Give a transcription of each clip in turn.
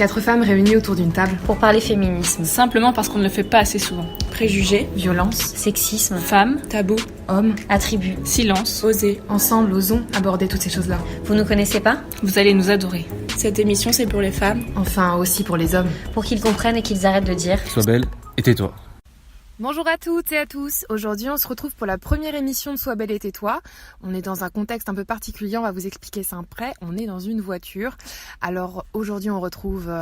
4 femmes réunies autour d'une table. Pour parler féminisme. Simplement parce qu'on ne le fait pas assez souvent. Préjugés, Violence, Sexisme. Femmes, tabous, hommes, Attributs. silence. osés. Ensemble, osons aborder toutes ces choses-là. Vous nous connaissez pas ? Vous allez nous adorer. Cette émission, c'est pour les femmes. Enfin, aussi pour les hommes. Pour qu'ils comprennent et qu'ils arrêtent de dire Sois belle et tais-toi. Bonjour à toutes et à tous. Aujourd'hui, on se retrouve pour la première émission de Sois belle et tais-toi. On est dans un contexte un peu particulier, on va vous expliquer ça après. On est dans une voiture. Alors aujourd'hui, on retrouve...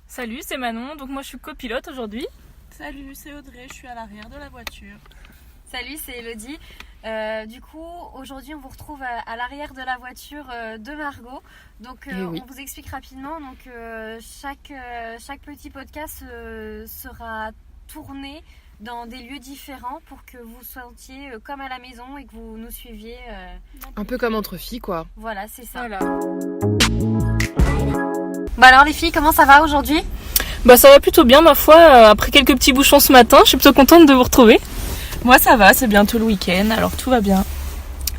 Salut, c'est Manon, donc moi je suis copilote aujourd'hui. Salut, c'est Audrey, je suis à l'arrière de la voiture. Salut, c'est Elodie. Du coup, aujourd'hui, on vous retrouve à l'arrière de la voiture de Margot. Donc, oui. on vous explique rapidement. Donc, chaque petit podcast sera tourné dans des lieux différents pour que vous sentiez comme à la maison et que vous nous suiviez. un peu comme entre filles, quoi. Voilà, c'est ça. Voilà. Bon alors les filles, comment ça va aujourd'hui ? Bah ça va plutôt bien ma foi, après quelques petits bouchons ce matin, je suis plutôt contente de vous retrouver. Moi, ça va, c'est bientôt le week-end, alors tout va bien.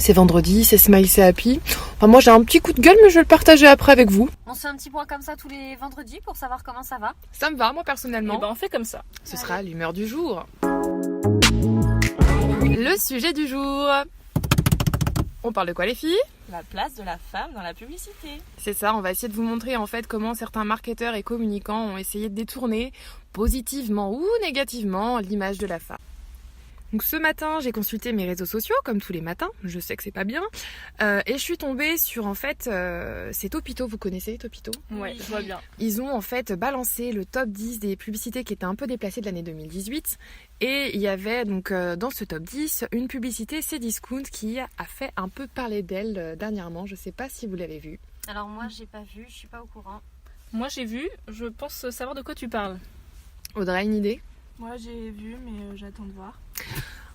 C'est vendredi, c'est Smile, c'est Happy. Enfin, moi, j'ai un petit coup de gueule, mais je vais le partager après avec vous. On se fait un petit point comme ça tous les vendredis pour savoir comment ça va. Ça me va, moi, Et personnellement. ben on fait comme ça. Ce sera l'humeur du jour. Le sujet du jour. On parle de quoi, les filles ? La place de la femme dans la publicité. C'est ça, on va essayer de vous montrer en fait comment certains marketeurs et communicants ont essayé de détourner positivement ou négativement l'image de la femme. Donc ce matin, j'ai consulté mes réseaux sociaux, comme tous les matins, je sais que c'est pas bien, et je suis tombée sur en fait, c'est Topito, vous connaissez Topito ? Ouais, je vois bien. Ils ont en fait balancé le top 10 des publicités qui étaient un peu déplacées de l'année 2018. Et il y avait donc dans ce top 10 une publicité Cdiscount qui a fait un peu parler d'elle dernièrement. Je sais pas si vous l'avez vue. Alors moi j'ai pas vu, je suis pas au courant. Moi j'ai vu, je pense savoir de quoi tu parles. Audrey, une idée ? Moi, j'ai vu, mais j'attends de voir.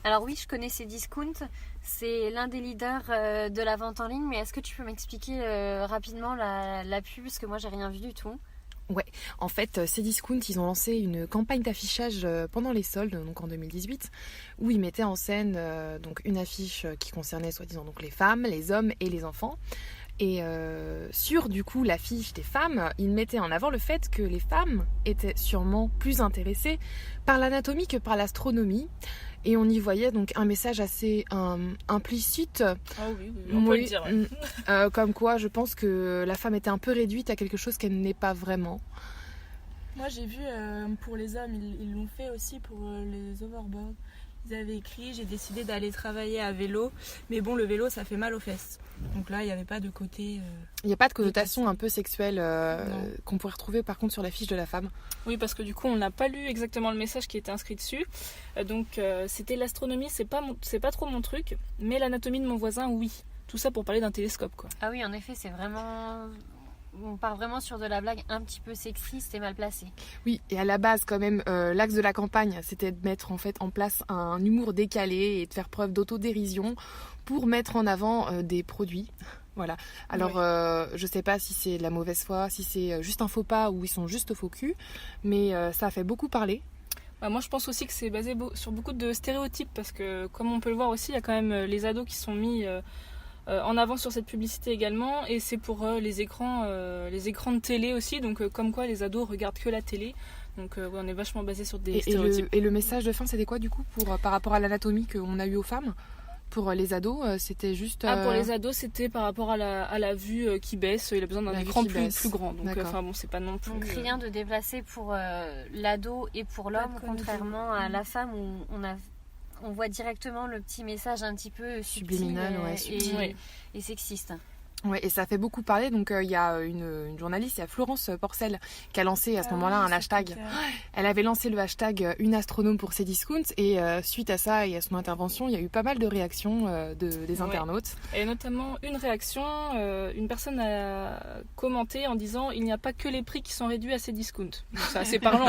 Alors oui, je connais Cdiscount, c'est l'un des leaders de la vente en ligne, mais est-ce que tu peux m'expliquer rapidement la pub, parce que moi j'ai rien vu du tout. Ouais, en fait, Cdiscount, ils ont lancé une campagne d'affichage pendant les soldes, donc en 2018, où ils mettaient en scène donc une affiche qui concernait soi-disant donc les femmes, les hommes et les enfants. Et sur du coup l'affiche des femmes, ils mettaient en avant le fait que les femmes étaient sûrement plus intéressées par l'anatomie que par l'astronomie. Et on y voyait donc un message assez implicite. Ah oui, on peut le dire. Ouais. Comme quoi je pense que la femme était un peu réduite à quelque chose qu'elle n'est pas vraiment. Moi, j'ai vu, pour les hommes, ils l'ont fait aussi pour les overboards. Ils avaient écrit, j'ai décidé d'aller travailler à vélo, mais bon, le vélo, ça fait mal aux fesses. Donc là, il n'y avait pas de côté... Il n'y a pas de connotation un peu sexuelle Non. qu'on pourrait retrouver par contre sur la fiche de la femme. Oui, parce que du coup on n'a pas lu exactement le message qui était inscrit dessus. Donc c'était l'astronomie, c'est pas trop mon truc, mais l'anatomie de mon voisin, oui. Tout ça pour parler d'un télescope, quoi. Ah oui, en effet, c'est vraiment... On part vraiment sur de la blague un petit peu sexiste et mal placée. Oui, et à la base quand même, l'axe de la campagne, c'était de mettre en fait en place un humour décalé et de faire preuve d'autodérision pour mettre en avant des produits. Voilà. Alors, je sais pas si c'est de la mauvaise foi, si c'est juste un faux pas ou ils sont juste faux cul, mais ça a fait beaucoup parler. Bah, moi je pense aussi que c'est basé sur beaucoup de stéréotypes, parce que comme on peut le voir aussi, il y a quand même les ados qui sont mis en avant sur cette publicité également, et c'est pour les écrans de télé aussi, donc comme quoi les ados regardent que la télé. Donc ouais, on est vachement basé sur des stéréotypes. Et le message de fin, c'était quoi du coup par rapport à l'anatomie qu'on a eu aux femmes ? Pour les ados, c'était juste... Pour les ados, c'était par rapport à la vue qui baisse. Il a besoin d'un La vue écran qui plus baisse. grand. Donc D'accord. enfin bon, c'est pas non plus... Donc rien de déplacé pour l'ado et pour l'homme, Pas de connotation. contrairement à la femme où on voit directement le petit message un petit peu subtil Subliminal, ouais, et, subtil. Ouais. et sexiste. Ouais, et ça fait beaucoup parler. Donc il y a une journaliste, il y a Florence Porcel, qui a lancé à ce moment-là un hashtag. Elle avait lancé le hashtag une astronome pour Cdiscount, et suite à ça et à son intervention, il y a eu pas mal de réactions des internautes. Et notamment une réaction, une personne a commenté en disant il n'y a pas que les prix qui sont réduits à Cdiscount. Donc c'est assez parlant.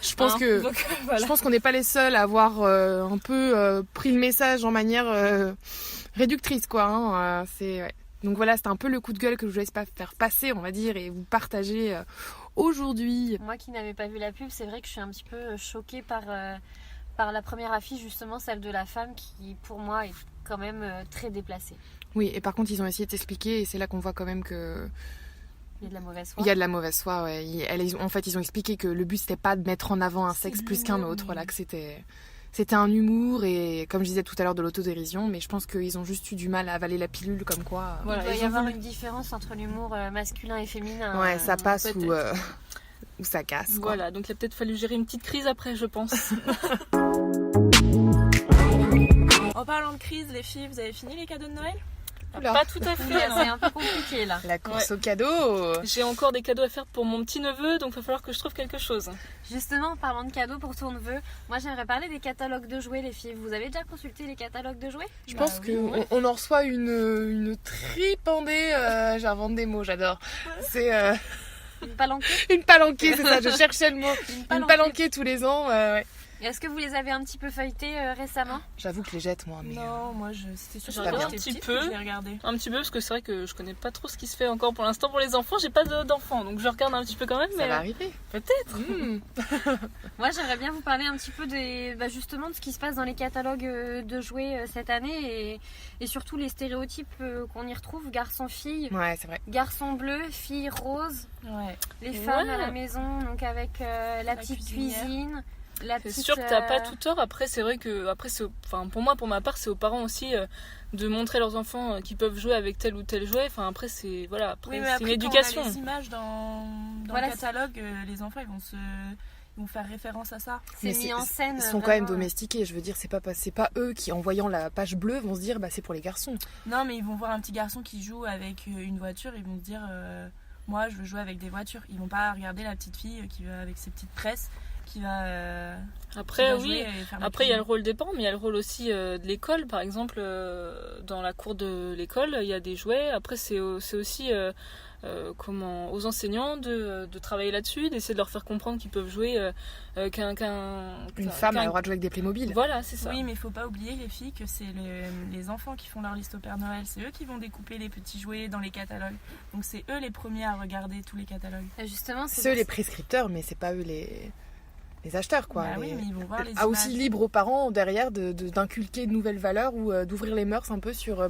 Je pense que Donc, voilà. je pense qu'on n'est pas les seuls à avoir un peu pris le message en manière réductrice, quoi. Hein. C'est ouais. Donc voilà, c'était un peu le coup de gueule que je vous laisse pas faire passer, on va dire, et vous partager aujourd'hui. Moi qui n'avais pas vu la pub, c'est vrai que je suis un petit peu choquée par la première affiche, justement celle de la femme, qui pour moi est quand même très déplacée. Oui, et par contre ils ont essayé de t'expliquer, et c'est là qu'on voit quand même que Il y a de la mauvaise foi. Il y a de la mauvaise foi, ouais. En fait, ils ont expliqué que le but, c'était pas de mettre en avant un sexe C'est plus de qu'un l'humour, autre. mais- Voilà, que c'était un humour et, comme je disais tout à l'heure, de l'autodérision. Mais je pense qu'ils ont juste eu du mal à avaler la pilule, comme quoi. Voilà, Il doit ils y ont avoir voulu- une différence entre l'humour masculin et féminin. Ouais, ça passe peut-être. ou ça casse, quoi. Voilà, donc il a peut-être fallu gérer une petite crise après, je pense. En parlant de crise, les filles, vous avez fini les cadeaux de Noël? Oula. Pas tout à fait. C'est non. un peu compliqué là. La course au cadeau. J'ai encore des cadeaux à faire pour mon petit neveu, donc il va falloir que je trouve quelque chose. Justement, en parlant de cadeaux pour ton neveu, moi j'aimerais parler des catalogues de jouets, les filles. Vous avez déjà consulté les catalogues de jouets? Je Bah pense oui, qu'on en reçoit une tripendée. J'invente des mots, j'adore. C'est Une palanquée? une palanquée, c'est ça, je cherchais le mot. Une palanquée tous les ans. Ouais. Et est-ce que vous les avez un petit peu feuilletés récemment? J'avoue que je les jette, moi. Mais, Non, moi c'était Je sur regarde quand un j'étais petit petite peu. que je l'ai regardé. Un petit peu, parce que c'est vrai que je connais pas trop ce qui se fait encore pour l'instant pour les enfants. J'ai pas d'enfants, donc je regarde un petit peu quand même. ça Mais va arriver. peut-être. Moi j'aimerais bien vous parler un petit peu justement de ce qui se passe dans les catalogues de jouets cette année et surtout les stéréotypes qu'on y retrouve, garçon-fille, Ouais, c'est vrai. garçon bleu, fille rose, Ouais. les femmes Ouais. à la maison donc avec la petite cuisinière. cuisine, la C'est petite... sûr que t'as pas tout tort. Après, c'est vrai que enfin, pour moi, pour ma part, c'est aux parents aussi de montrer leurs enfants qu'ils peuvent jouer avec tel ou tel jouet. Enfin, après, c'est voilà, après, Oui, mais c'est après, une quand éducation. on a les images dans Voilà, le catalogue, les enfants ils vont faire référence à ça. C'est Mais mis en scène. Ils sont quand même vraiment. domestiqués. Je veux dire, c'est pas eux qui, en voyant la page bleue, vont se dire bah c'est pour les garçons. Non, mais ils vont voir un petit garçon qui joue avec une voiture, ils vont se dire moi je veux jouer avec des voitures. Ils vont pas regarder la petite fille qui va avec ses petites presses, qui va Après, jouer oui. et faire la Après, il y a le cuisine. rôle des parents, mais il y a le rôle aussi de l'école. Par exemple, dans la cour de l'école, il y a des jouets. Après, c'est aussi aux enseignants de travailler là-dessus, d'essayer de leur faire comprendre qu'ils peuvent jouer Une femme a le droit de jouer avec des Playmobil. Voilà, c'est ça. Oui, mais il faut pas oublier les filles que c'est les enfants qui font leur liste au Père Noël. C'est eux qui vont découper les petits jouets dans les catalogues. Donc c'est eux les premiers à regarder tous les catalogues. Justement, C'est eux les prescripteurs, mais c'est pas eux les acheteurs, quoi. Bah oui, mais ils vont voir les Ah, aussi images. libre aux parents derrière d'inculquer de nouvelles valeurs ou d'ouvrir les mœurs un peu sur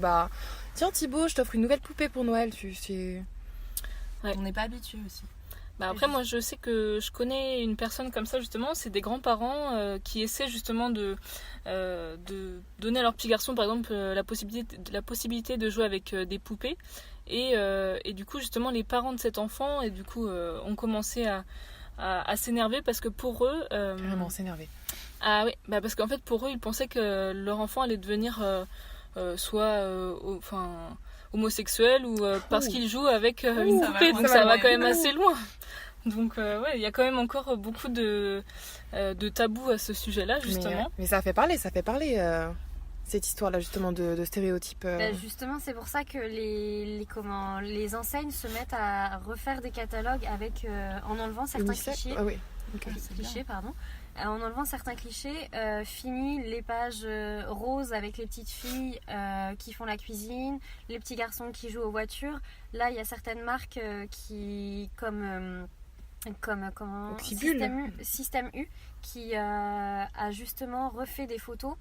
tiens Thibaut, je t'offre une nouvelle poupée pour Noël. Ouais. On n'est pas habitué aussi. Bah après, moi, je sais que je connais une personne comme ça, justement. C'est des grands-parents qui essaient justement de donner à leurs petits garçons, par exemple, la possibilité de jouer avec des poupées. Et du coup, justement, les parents de cet enfant et du coup, ont commencé à s'énerver parce que pour eux... Vraiment s'énerver. Ah oui, bah parce qu'en fait, pour eux, ils pensaient que leur enfant allait devenir homosexuel ou parce qu'il joue avec une ça va poupée, loin. donc Ça ça va va loin. quand même assez loin. Donc ouais, il y a quand même encore beaucoup de tabous à ce sujet-là, justement. Mais ça fait parler cette histoire-là justement de stéréotypes. Justement, c'est pour ça que les enseignes se mettent à refaire des catalogues avec en enlevant certains unisex. clichés. Ah oui. Ok. Clichés, pardon. En enlevant certains clichés, fini les pages roses avec les petites filles qui font la cuisine, les petits garçons qui jouent aux voitures. Là, il y a certaines marques qui, comme Oxybul. Système U, qui a justement refait des photos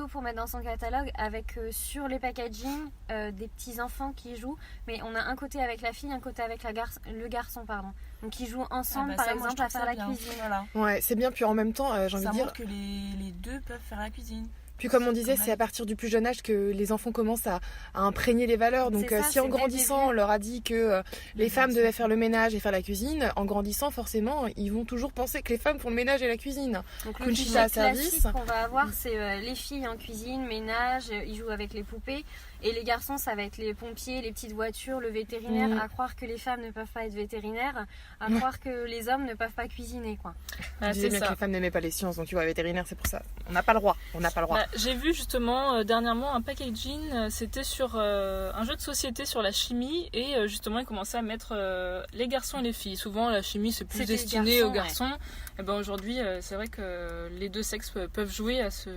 pour mettre dans son catalogue avec sur les packaging des petits enfants qui jouent, mais on a un côté avec la fille, un côté avec le garçon, pardon. Donc ils jouent ensemble, Ah bah par ça, moi, exemple, je à trouve faire ça la bien. cuisine. Voilà. Ouais, c'est bien. Puis en même temps, j'ai envie Ça de dire. montre que les deux peuvent faire la cuisine. Puis comme on disait, quand c'est à partir du plus jeune âge que les enfants commencent à imprégner les valeurs. Donc C'est ça, si en c'est dès le grandissant, début. on leur a dit que les femmes devaient faire le ménage et faire la cuisine, en grandissant forcément, ils vont toujours penser que les femmes font le ménage et la cuisine. Donc le Kunchi cliché à classique service. qu'on va avoir, c'est les filles en cuisine, ménage, ils jouent avec les poupées. Et les garçons, ça va être les pompiers, les petites voitures, le vétérinaire. Mm. À croire que les femmes ne peuvent pas être vétérinaires, à croire que les hommes ne peuvent pas cuisiner, quoi. On Ah, disait c'est bien que ça. les femmes n'aimaient pas les sciences, donc tu vois, vétérinaire, c'est pour ça. On n'a pas le droit. Bah, j'ai vu justement dernièrement un packaging, c'était sur un jeu de société sur la chimie et justement ils commençaient à mettre les garçons et les filles. Souvent la chimie c'est plus C'était les destiné aux garçons, garçons. Et ben aujourd'hui c'est vrai que les deux sexes peuvent jouer à ce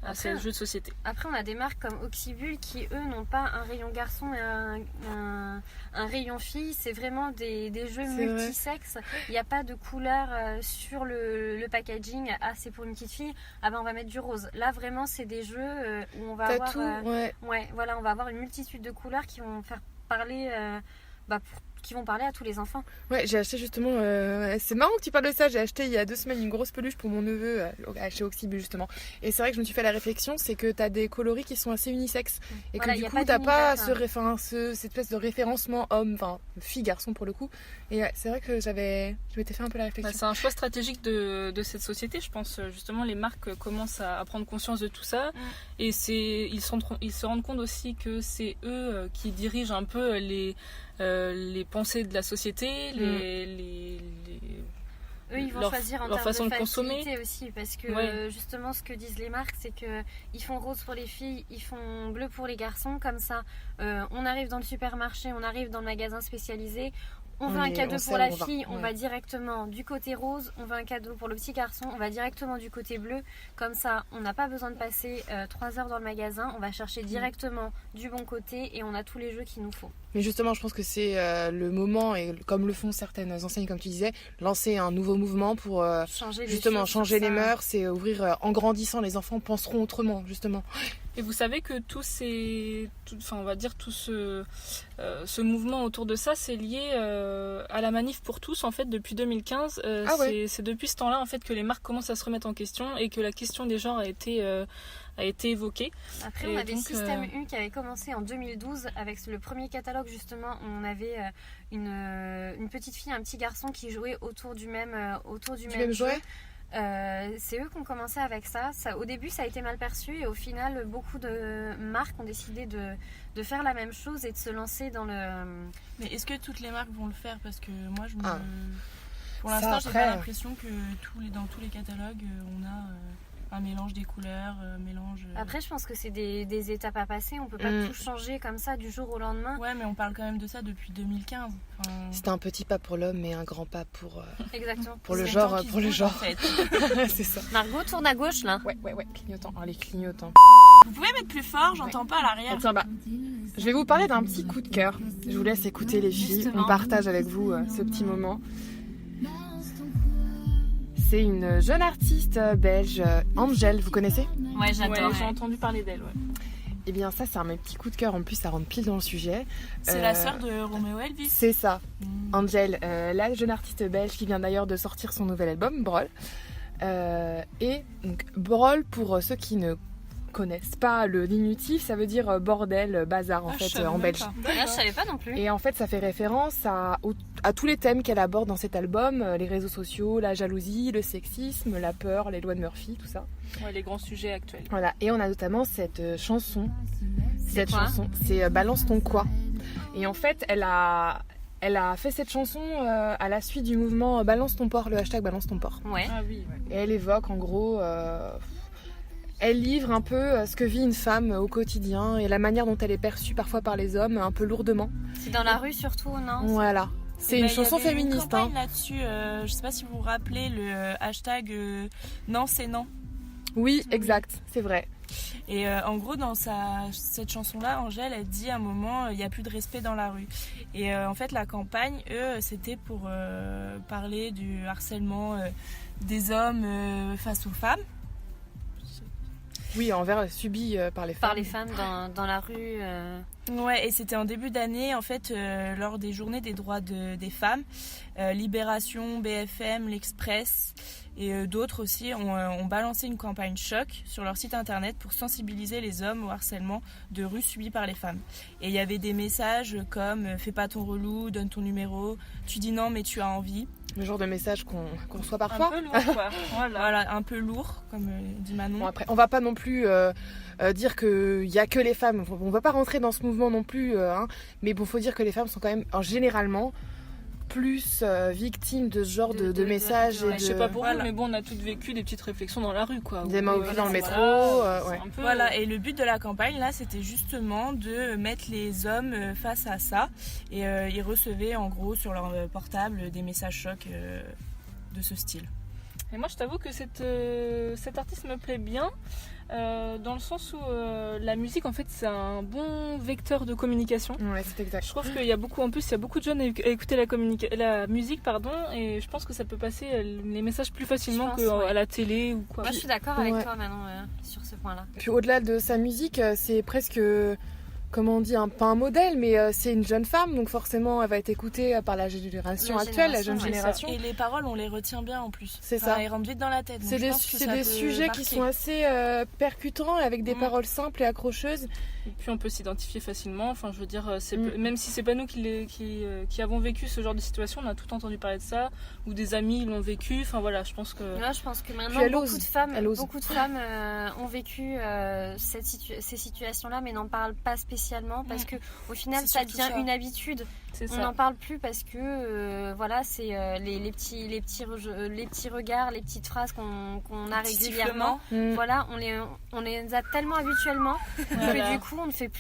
Après, jeu de société. Après, on a des marques comme Oxybul qui, eux, n'ont pas un rayon garçon et un rayon fille. C'est vraiment des jeux C'est vrai. multisexes. Il n'y a pas de couleur sur le packaging. Ah, c'est pour une petite fille. Ah ben, on va mettre du rose. Là, vraiment, c'est des jeux où on va T'as avoir... tout, ouais. ouais, voilà, on va avoir une multitude de couleurs qui vont faire parler qui vont parler à tous les enfants. Ouais, j'ai acheté justement. C'est marrant que tu parles de ça. J'ai acheté il y a 2 semaines une grosse peluche pour mon neveu chez Oxybu justement. Et c'est vrai que je me suis fait la réflexion, c'est que t'as des coloris qui sont assez unisexes et Voilà, que du y a coup pas t'as pas d'univers, cette espèce de référencement homme, enfin fille garçon pour le coup. Et ouais, c'est vrai que je m'étais fait un peu la réflexion. C'est un choix stratégique de cette société, je pense. Justement, les marques commencent à prendre conscience de tout ça. Et ils se rendent compte aussi que c'est eux qui dirigent un peu les pensées de la société, Eux, ils vont leur choisir en leur termes façon de de consommer. facilité aussi, parce que Ouais. justement, ce que disent les marques, c'est que ils font rose pour les filles, ils font bleu pour les garçons, comme ça, on arrive dans le supermarché, on arrive dans le magasin spécialisé, on veut un cadeau pour la fille, on va directement du côté rose, on veut un cadeau pour le petit garçon, on va directement du côté bleu, comme ça, on n'a pas besoin de passer 3 heures dans le magasin, on va chercher directement du bon côté et on a tous les jeux qu'il nous faut. Mais justement, je pense que c'est le moment, et comme le font certaines enseignes, comme tu disais, lancer un nouveau mouvement pour Changer justement changer les ça. mœurs et ouvrir. En grandissant, les enfants penseront autrement, justement. Et vous savez que tout ce mouvement autour de ça, c'est lié à la manif pour tous en fait depuis 2015. C'est depuis ce temps-là en fait que les marques commencent à se remettre en question et que la question des genres a été évoquée. Après, on avait Système U qui avait commencé en 2012 avec le premier catalogue justement. On avait une petite fille, un petit garçon qui jouait autour du même jeu. C'est eux qui ont commencé avec ça. Au début, ça a été mal perçu et au final, beaucoup de marques ont décidé de faire la même chose et de se lancer dans le... Mais est-ce que toutes les marques vont le faire? Parce que moi, pour Ça, l'instant, j'ai après, pas l'impression que dans tous les catalogues, on a un mélange des couleurs, Après, je pense que c'est des étapes à passer. On peut pas tout changer comme ça du jour au lendemain. Ouais, mais on parle quand même de ça depuis 2015. C'est un petit pas pour l'homme et un grand pas pour Exactement. pour le genre. En fait. C'est ça. Margot, tourne à gauche là. Ouais. Clignotant. Les clignotants. Vous pouvez mettre plus fort, j'entends pas à l'arrière. Tiens, je vais vous parler d'un petit coup de cœur. Je vous laisse écouter les filles. Justement. On partage avec vous ce petit moment. C'est une jeune artiste belge, Angèle, vous connaissez? Ouais, j'adore. Ouais, j'ai entendu parler d'elle. Ouais. Eh bien ça, c'est un de mes petits coups de cœur. En plus, ça rentre pile dans le sujet. C'est la sœur de Roméo Elvis. C'est ça. Angèle, la jeune artiste belge qui vient d'ailleurs de sortir son nouvel album, Brol. Et donc, Brol, pour ceux qui ne connaissent pas le diminutif, ça veut dire bordel, bazar en belge. Là, je savais pas non plus. Et en fait, ça fait référence à tous les thèmes qu'elle aborde dans cet album, les réseaux sociaux, la jalousie, le sexisme, la peur, les lois de Murphy, tout ça. Ouais, les grands sujets actuels. Voilà. Et on a notamment cette chanson. C'est quoi C'est Balance ton quoi. Et en fait, elle a fait cette chanson à la suite du mouvement Balance ton porc, le hashtag Balance ton porc. Ouais. Ah oui, ouais. Et elle évoque en gros, elle livre un peu ce que vit une femme au quotidien et la manière dont elle est perçue parfois par les hommes, un peu lourdement. C'est dans la rue surtout, non? Voilà. C'est une chanson Il y avait féministe. une campagne là-dessus, je sais pas si vous vous rappelez le hashtag non c'est non. Oui, exact, c'est vrai. Et en gros, dans cette chanson-là, Angèle, elle dit à un moment, il n'y a plus de respect dans la rue. Et en fait, la campagne, c'était pour parler du harcèlement des hommes face aux femmes. Oui, subi par les femmes. Par les femmes dans la rue. Ouais, et c'était en début d'année, en fait, lors des journées des droits des femmes. Libération, BFM, l'Express et d'autres aussi ont balancé une campagne choc sur leur site internet pour sensibiliser les hommes au harcèlement de rue subi par les femmes. Et il y avait des messages comme « fais pas ton relou, donne ton numéro, tu dis non mais tu as envie ». Le genre de message qu'on reçoit parfois. Un peu lourd, quoi. Voilà, un peu lourd, comme dit Manon. Bon, après, on va pas non plus dire qu'il y a que les femmes. On va pas rentrer dans ce mouvement non plus. Mais bon, faut dire que les femmes sont quand même généralement plus victimes de ce genre de messages. Je sais pas pour vous, mais bon, on a toutes vécu des petites réflexions dans la rue, quoi. Des mains au cul dans le métro. Ouais. Voilà, et le but de la campagne, là, c'était justement de mettre les hommes face à ça. Et ils recevaient, en gros, sur leur portable, des messages chocs de ce style. Et moi, je t'avoue que cet artiste me plaît bien, dans le sens où la musique, en fait, c'est un bon vecteur de communication. Ouais, c'est exact. Je trouve qu'il y a beaucoup de jeunes à écouter la musique, et je pense que ça peut passer les messages plus facilement qu'à la télé ou quoi. Moi, je suis d'accord avec toi, Manon, sur ce point-là. Puis au-delà de sa musique, c'est presque comment on dit, pas un modèle, mais c'est une jeune femme, donc forcément elle va être écoutée par la génération actuelle, la jeune génération. Et les paroles, on les retient bien en plus. C'est ça. Elles rentrent vite dans la tête. C'est des sujets qui sont assez percutants, avec des paroles simples et accrocheuses. Et puis on peut s'identifier facilement. Enfin, je veux dire, même si c'est pas nous qui avons vécu ce genre de situation, on a tout entendu parler de ça, ou des amis l'ont vécu. Enfin voilà, je pense que. Là, je pense que maintenant beaucoup de femmes ont vécu ces situations-là, mais n'en parlent pas spécialement parce que au final, ça devient une habitude. On n'en parle plus parce que voilà, c'est les petits regards, les petites phrases qu'on a régulièrement. Voilà, on les a tellement habituellement que du coup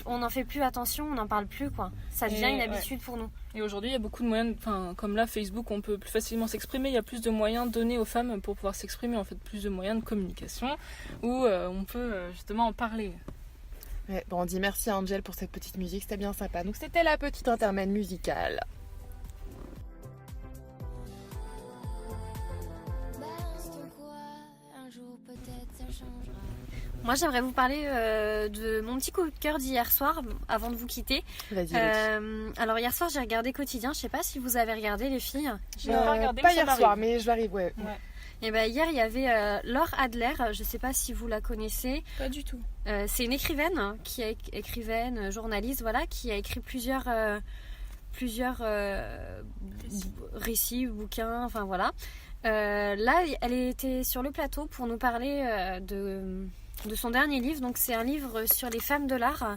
on n'en fait plus attention, on n'en parle plus quoi. Ça devient une habitude pour nous. Et aujourd'hui il y a beaucoup de moyens, comme là Facebook, on peut plus facilement s'exprimer. Il y a plus de moyens donnés aux femmes pour pouvoir s'exprimer, en fait, plus de moyens de communication où on peut justement en parler. Ouais, bon, on dit merci à Angel pour cette petite musique, c'était bien sympa. Donc c'était la petite intermède musicale. Moi, j'aimerais vous parler de mon petit coup de cœur d'hier soir, avant de vous quitter. Vas-y. Alors, hier soir, j'ai regardé Quotidien. Je sais pas si vous avez regardé, les filles. J'ai pas regardé, pas hier soir, mais je l'arrive, ouais. Et ben, hier, il y avait Laure Adler. Je sais pas si vous la connaissez. Pas du tout. C'est une écrivaine, journaliste, voilà, qui a écrit plusieurs récits, bouquins, enfin voilà. Là, elle était sur le plateau pour nous parler de son dernier livre. Donc c'est un livre sur les femmes de l'art,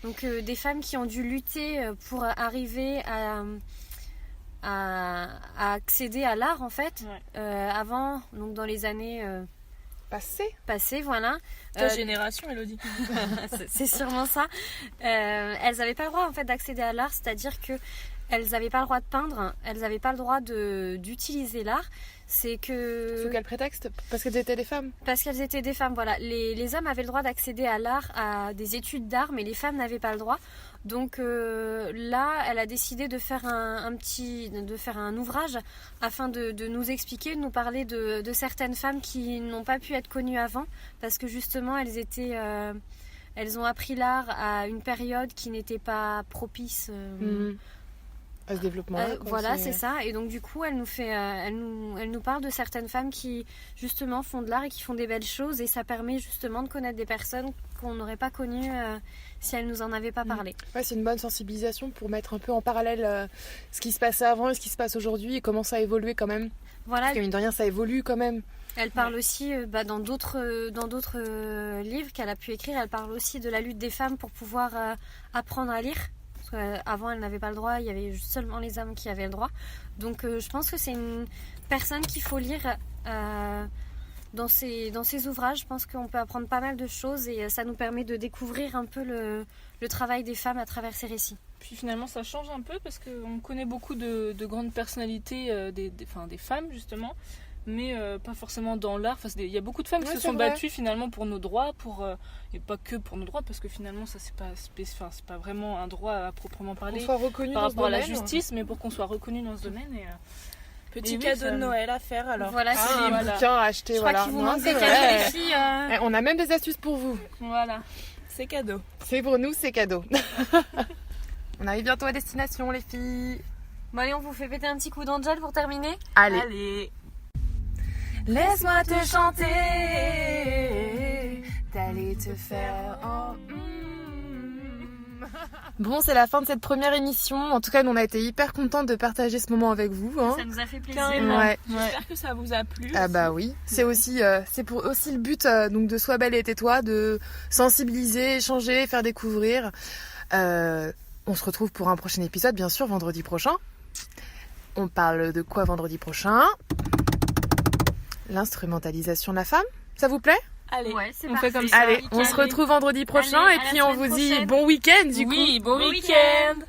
donc des femmes qui ont dû lutter pour arriver à accéder à l'art en fait, avant, donc dans les années passées, voilà. Ta génération, Elodie. C'est sûrement ça. Elles n'avaient pas le droit en fait d'accéder à l'art, c'est-à-dire que elles n'avaient pas le droit de peindre, elles n'avaient pas le droit d'utiliser l'art. C'est que... Sous quel prétexte ? Parce qu'elles étaient des femmes ? Parce qu'elles étaient des femmes, voilà. Les hommes avaient le droit d'accéder à l'art, à des études d'art, mais les femmes n'avaient pas le droit. Donc là, elle a décidé de faire un ouvrage afin de nous expliquer, de nous parler de certaines femmes qui n'ont pas pu être connues avant, parce que justement, elles ont appris l'art à une période qui n'était pas propice. À ce développement-là. Voilà, c'est ça. Et donc du coup, elle nous parle de certaines femmes qui justement font de l'art et qui font des belles choses, et ça permet justement de connaître des personnes qu'on n'aurait pas connues si elles nous en avaient pas parlé. Ouais, c'est une bonne sensibilisation pour mettre un peu en parallèle ce qui se passait avant et ce qui se passe aujourd'hui et comment ça a évolué quand même. Voilà. Parce que mine de rien, ça évolue quand même. Elle parle aussi, dans d'autres livres qu'elle a pu écrire, elle parle aussi de la lutte des femmes pour pouvoir apprendre à lire. Avant, elle n'avait pas le droit, il y avait seulement les hommes qui avaient le droit. Donc je pense que c'est une personne qu'il faut lire dans ses ouvrages. Je pense qu'on peut apprendre pas mal de choses et ça nous permet de découvrir un peu le travail des femmes à travers ces récits. Puis finalement ça change un peu parce qu'on connaît beaucoup de grandes personnalités, des femmes justement, mais pas forcément dans l'art. Enfin, il y a beaucoup de femmes qui se sont battues finalement pour nos droits, et pas que pour nos droits, parce que finalement ça c'est pas vraiment un droit à proprement parler par rapport à la justice, mais pour qu'on soit reconnu dans ce domaine. Petit cadeau de Noël à faire alors. Voilà, c'est un bouquin à acheter. Je crois qu'il vous manque des cadeaux, les filles. On a même des astuces pour vous. Voilà. C'est cadeau. C'est pour nous, c'est cadeau. On arrive bientôt à destination, les filles. Bon allez, on vous fait péter un petit coup d'Angel pour terminer. Allez. Laisse-moi te chanter, d'aller te faire en... Bon, c'est la fin de cette première émission. En tout cas, nous, on a été hyper contents de partager ce moment avec vous. Ça nous a fait plaisir. Ouais. J'espère que ça vous a plu. Ah bah oui. C'est aussi, c'est aussi le but donc de Sois belle et tais-toi, de sensibiliser, échanger, faire découvrir. On se retrouve pour un prochain épisode, bien sûr, vendredi prochain. On parle de quoi vendredi prochain ? L'instrumentalisation de la femme, ça vous plaît ? Allez, c'est on fait comme ça. Allez, on se retrouve vendredi prochain et puis on vous dit bon week-end du coup. Oui, bon week-end.